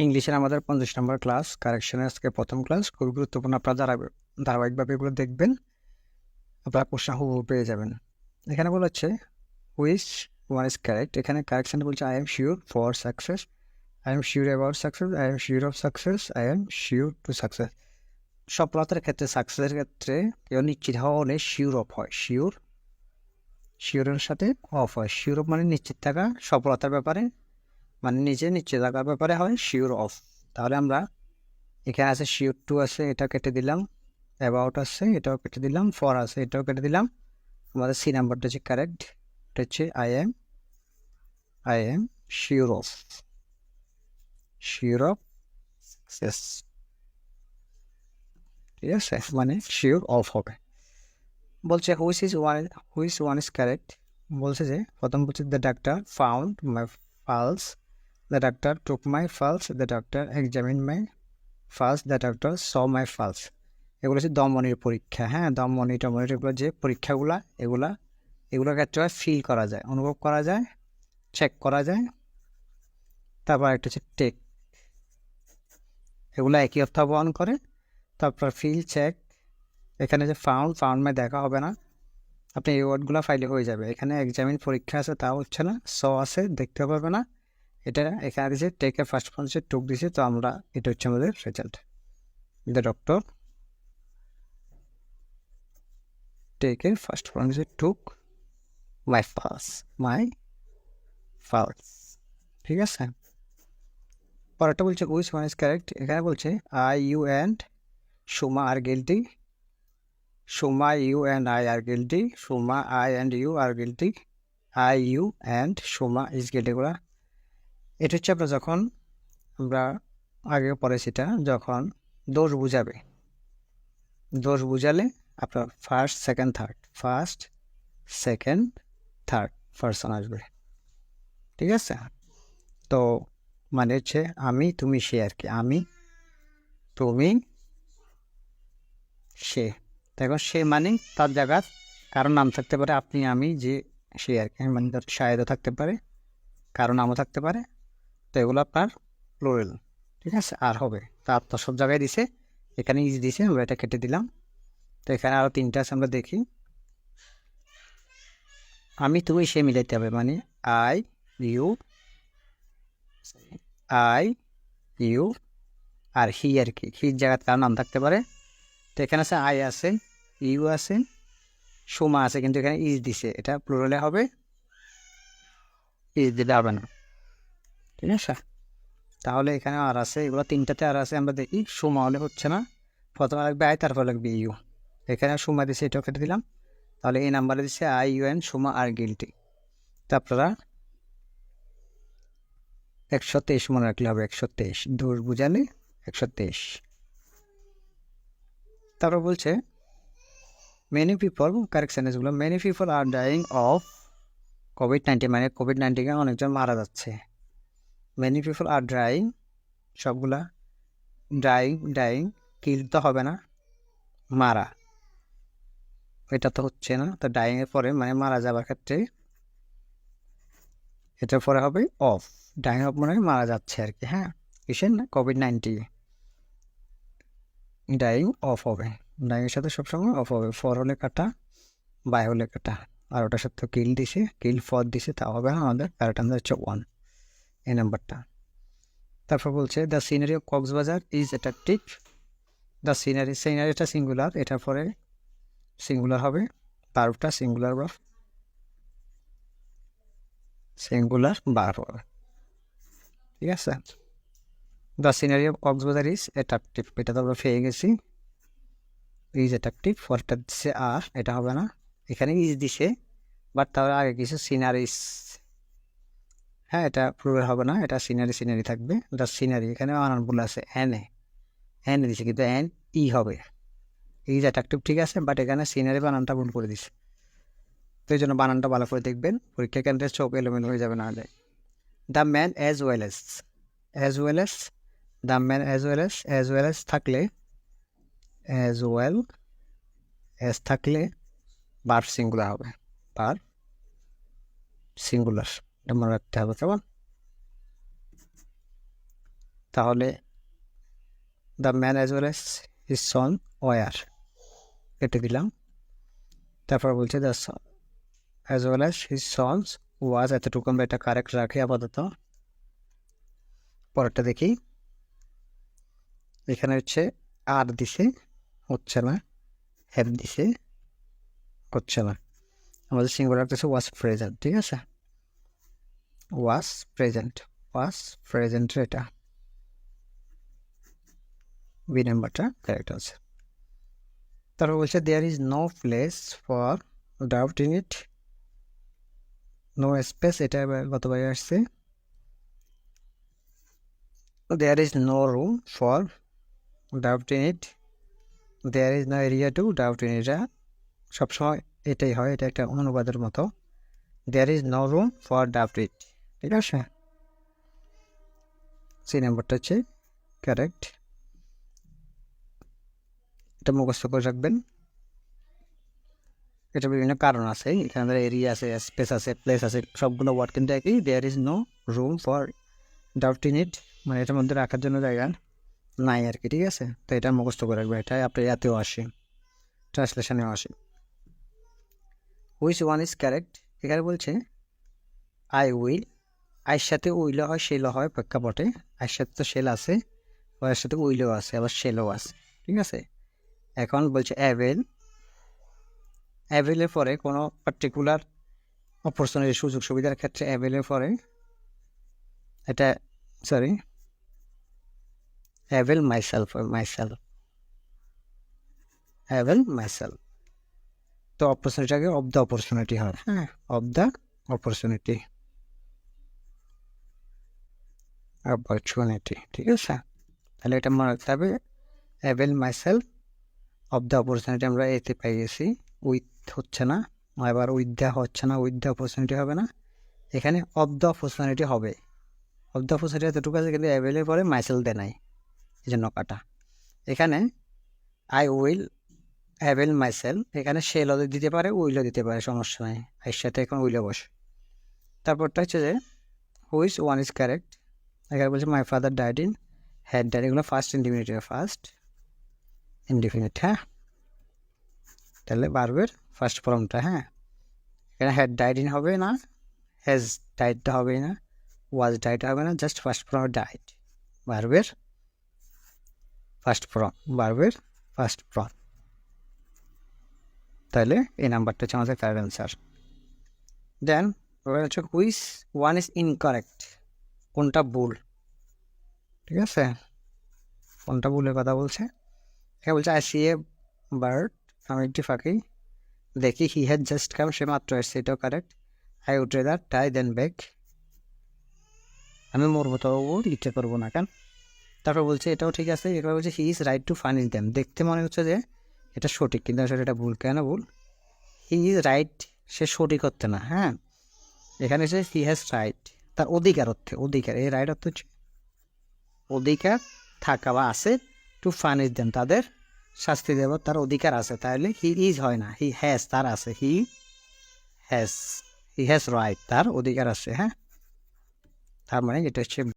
ইংলিশের আমাদের 50 নম্বর ক্লাস, কারেকশনের আজকে প্রথম ক্লাস। খুব গুরুত্বপূর্ণ, আপনারা ধারাবাহিকভাবে এগুলো দেখবেন, আপনারা প্রশ্ন হুবহু পেয়ে যাবেন। এখানে বলা হচ্ছে হুইচ ওয়ান ইজ কারেক্ট। এখানে কারেকশন বলছে I am sure for success, I am sure about success, I am sure of success, I am sure to success. সফলতার ক্ষেত্রে, সাকসেসের ক্ষেত্রে কেউ নিশ্চিত হওয়া হলে শিওর অফ হয়, শিওরের সাথে অফ হয়। শিওর অফ মানে নিশ্চিত থাকা, সফলতার ব্যাপারে মানে নিজে নিশ্চিত থাকার ব্যাপারে হয় শিওর অফ। তাহলে আমরা এখানে আছে শিওর টু আছে, এটা কেটে দিলাম। অ্যাবাউট আছে, এটাও কেটে দিলাম। ফর আছে, এটাও কেটে দিলাম। আমাদের সি নাম্বারটা হচ্ছে কারেক্ট। এটা হচ্ছে I am sure of success. ঠিক আছে, মানে শিওর অফ হবে। বলছে হুইচ ওয়ান ইজ কারেক্ট। বলছে যে প্রথম বলছে the doctor found my pulse, the doctor took my pulse, the doctor examine my pulse, the doctor saw my pulse. এগুলো হচ্ছে দমনির পরীক্ষা। হ্যাঁ, দমনি টমনির এগুলো যে পরীক্ষাগুলা, এগুলোর ক্ষেত্রে ফিল করা যায়, অনুভব করা যায়, চেক করা যায়। তারপর একটা হচ্ছে টেক, এগুলো একই অর্থ বহন করে। তারপর ফিল, চেক। এখানে যে ফাউন্ড মানে দেখা হবে না, আপনি এই ওয়ার্ডগুলো ফাইলে হয়ে যাবে। এখানে এক্সামিন পরীক্ষা আছে, তাও হচ্ছে না। স আছে, দেখতে পারবে না। এটা এখানে দিয়েছে টেকের ফার্স্ট ফর্ম হচ্ছে টুক দিয়েছে, তো আমরা এটা হচ্ছে আমাদের রেজাল্ট। দ্য ডক্টর টেকের ফার্স্ট ফর্ম হচ্ছে টুক মাই ফালস। ঠিক আছে, পরেরটা বলছে উইচ ওয়ান ইজ কারেক্ট। এখানে বলছে I you and Suma are guilty, Suma you and I are guilty, Suma I and you are guilty, I you and Suma is guilty. এগুলো এটা হচ্ছে আপনার যখন আমরা আগে পড়েছি, এটা যখন দোষ বুঝাবে, দোষ বুঝালে আপনার ফার্স্ট সেকেন্ড থার্ড পারসন আসবে। ঠিক আছে, তো মানে হচ্ছে আমি তুমি সে আর কি, আমি তুমি সে। দেখো সে মানে তার জায়গার কারো নাম থাকতে পারে, আপনি আমি যে সে আর কি, মানে শায়দও থাকতে পারে, কারো নামও থাকতে পারে। তো এগুলো আপনার প্লুরাল। ঠিক আছে, আর হবে তার তো সব জায়গায় দিছে, এখানে ইজ দিছে, আমরা এটা কেটে দিলাম। তো এখানে আরও তিনটা আছে, আমরা দেখি। আমি তুমি সে মিলাইতে হবে, মানে আই ইউ, আই ইউ আর হি আর কি, হির জায়গায় কারো নাম থাকতে পারে। তো এখানে আছে আই আছে, ইউ আছে, সোমা আছে, কিন্তু এখানে ইজ দিছে, এটা প্লুরালে হবে, ইজ দিলে হবে না। ঠিক আছে, তাহলে এখানে আর আছে, এগুলো তিনটাতে আর আছে, আমরা দেখি। সোমা হলে হচ্ছে না, প্রথমে লাগবে আই, তারপর লাগবে ইউ। এখানে সোমা দিছে, এটাও কেটে দিলাম। তাহলে এই নাম্বারে দিচ্ছে I U N Soma R guilty. তো আপনারা 123 মনে রাখলে হবে, 123 দূর বুঝালে 123। তারপর বলছে মেনি পিপল, কারেকশন এসগুলো, many people are dying of COVID, মানে কোভিড-19 অনেকজন মারা যাচ্ছে। মেনি পিপল আর ড্রাইং, সবগুলা ডাইং কিল তো হবে না, মারা এটা তো হচ্ছে না। তো ডাইং এর পরে মানে মারা যাবার ক্ষেত্রে এটার পরে হবে অফ। ডাইং অফ মানে মারা যাচ্ছে আর কি। হ্যাঁ, কিসের না, কোভিড-19, ডাইং অফ হবে, ডাইংয়ের সাথে সবসময় অফ হবে। ফর হলে কাটা, বাই হলে কাটা। আর ওটার সাথে কিল দিছে, কিল ফর দিছে, তা হবে না আমাদের। কারেক্ট আনসার হচ্ছে 1, এই নাম্বারটা। তারপর বলছে the scenery of Cox's Bazar is attractive. The সিনারিটা সিঙ্গুলার, এটার পরে সিঙ্গুলার হবে, ভার্বটা সিঙ্গুলার ভার্ব হবে। ঠিক আছে, the scenery of Cox's Bazar is attractive, এটা তো আমরা পেয়ে গেছি। ইজ অ্যাট্রাকটিভ, পরটা দিচ্ছে আর, এটা হবে না। এখানে ইজ দিছে, বাট তাহলে আগে কিছু সিনারিস। হ্যাঁ, এটা প্লুরাল হবে না, এটা সিনারি থাকবে। দ্য সিনারি, এখানে বানান ভুল আছে, এন দিছে, কিন্তু এন ই হবে। ইজ অ্যাট্রাকটিভ ঠিক আছে, বাট এখানে সিনারি বানানটা ভুল করে দিছে। তো এই জন্য বানানটা ভালো করে দেখবেন, পরীক্ষা কেন্দ্রে চোখ এলোমেলো হয়ে যাবে না হলে। The man as well as, the man as well as থাকলে, অ্যাজ ওয়েল এস থাকলে ভার্ব সিঙ্গুলার হবে, ভার্ব সিঙ্গুলার, এটা মনে রাখতে হবে। কেমন? তাহলে the man as well as his son were, কেটে দিলাম। তারপর বলছে the as well as his sons was, এতটুকু আমরা এটা কারেক্ট রাখি আপাতত। পরেরটা দেখি, এখানে হচ্ছে আর দিছে, হচ্ছে না, হ্যাভ দিছে, হচ্ছে না। আমাদের সিঙ্গুলার রাখতেছে ওয়াজ প্রেজেন্ট, ঠিক আছে, ওয়াজ প্রেজেন্ট এটা বি নাম্বারটা কারেক্ট আছে। তারপর বলছে there is no place for doubt in it, no space, এটা গতবার আসছে। There is no room for doubt in it, there is no area to doubt in, এটা সবসময় এটাই হয়, এটা একটা অনুবাদের মতো। There is no room for doubt it, ঠিক আছে, সি নাম্বারটা হচ্ছে কারেক্ট। এটা মুখস্থ করে রাখবেন, এটা বিভিন্ন কারণ আছে, এখানে এরিয়া আছে, স্পেস আছে, প্লেস আছে, সবগুলো ওয়ার্ড কিন্তু একই। There is no room for doubt in it, মানে এটার মধ্যে রাখার জন্য জায়গা নাই আর কি, ঠিক আছে। তো এটা মুখস্থ করে রাখবেন, এটা আপনার এতেও আসে, ট্রান্সলেশনেও আসে। হুইচ ওয়ান ইজ কারেক্ট, এখানে বলছে আই উইল, আয়ের সাথে উইলও হয়, শেলও হয় প্রেক্ষাপটে। আয়ের সাথে তো শেল আছে, ওয়ের সাথে উইলও আছে, আবার শেলও আছে, ঠিক আছে। এখন বলছে অ্যাভেলের পরে কোনো পার্টিকুলার অপরচুনিটি, সুযোগ সুবিধার ক্ষেত্রে অ্যাভেলের পরে এটা সরি অ্যাভেল মাইসেলফ, তো অপরচুনিটিটাকে অফ দ্য অপরচুনিটি হয়, হ্যাঁ, অফ দ্য অপরচুনিটি, ঠিক আছে। তাহলে এটা মনে রাখতে হবে, avail myself of the opportunity আমরা এতে পেয়ে গেছি, উইথ হচ্ছে না, এবার উইথ দ্য হচ্ছে না, উইথ দ্য অপরচুনিটি হবে না, এখানে অফ দ্য অপরচুনিটি হবে। অফ দ্য অপরচুনিটি এতটুকু আছে, কিন্তু অ্যাভেলের পরে মাইসেল দে নাই, এই জন্য কাটা। এখানে আই উইল অ্যাভেল মাইসেল, এখানে শেলও দিতে পারে, উইলও দিতে পারে, সমস্যা নাই, এর সাথে এখন উইলও বসে। তারপরটা হচ্ছে যে হুইচ ওয়ান ইজ কারেক্ট, এখানে বলছে my father died in, had died, এগুলো ফার্স্ট ইনডিফিনিট, হ্যাঁ, তাহলে ভার্বের ফার্স্ট ফর্মটা, হ্যাঁ, এখানে হ্যাড ডাইড ইন হবে না, হ্যাজ ডাইডটা হবে না, ওয়াজ ডাইড হবে না, জাস্ট ফার্স্ট ফর্ম ডাইড, ভার্বের ফার্স্ট ফর্ম, তাহলে এই নাম্বারটা হচ্ছে আমাদের কারেক্ট অ্যান্সার। দেন হচ্ছে হুইচ ওয়ান ইজ ইনকারেক্ট, কোনটা ভুল, ঠিক আছে, কোনটা ভুলের কথা বলছে। এখানে বলছে আই সি এ বার্ড, আমি একটি পাখি দেখি, হি হ্যাড জাস্ট কাম, সে মাত্র এসছে, এটাও correct. I would rather die than back, আমি মরবো তবু লিখতে পারবো না কেন। তারপর বলছে এটাও ঠিক আছে, এরপর বলছে he is right two furnish them, দেখতে মনে হচ্ছে যে এটা সঠিক, কিন্তু আসলে এটা ভুল। কেন ভুল, হি ইজ রাইট, সে সঠিক হচ্ছে না, হ্যাঁ, এখানে হচ্ছে হি হ্যাজ রাইট, তার অধিকার অর্থে, অধিকার, এই রাইট অর্থ হচ্ছে অধিকার থাকা বা আছে, টু ফার্নিশ দেম, তাদের শাস্তি দেব, তার অধিকার আছে, তাহলে হি ইজ হয় না, হি হ্যাজ, তার আছে, হি হ্যাজ রাইট, তার অধিকার আছে, হ্যাঁ, তার মানে এটা হচ্ছে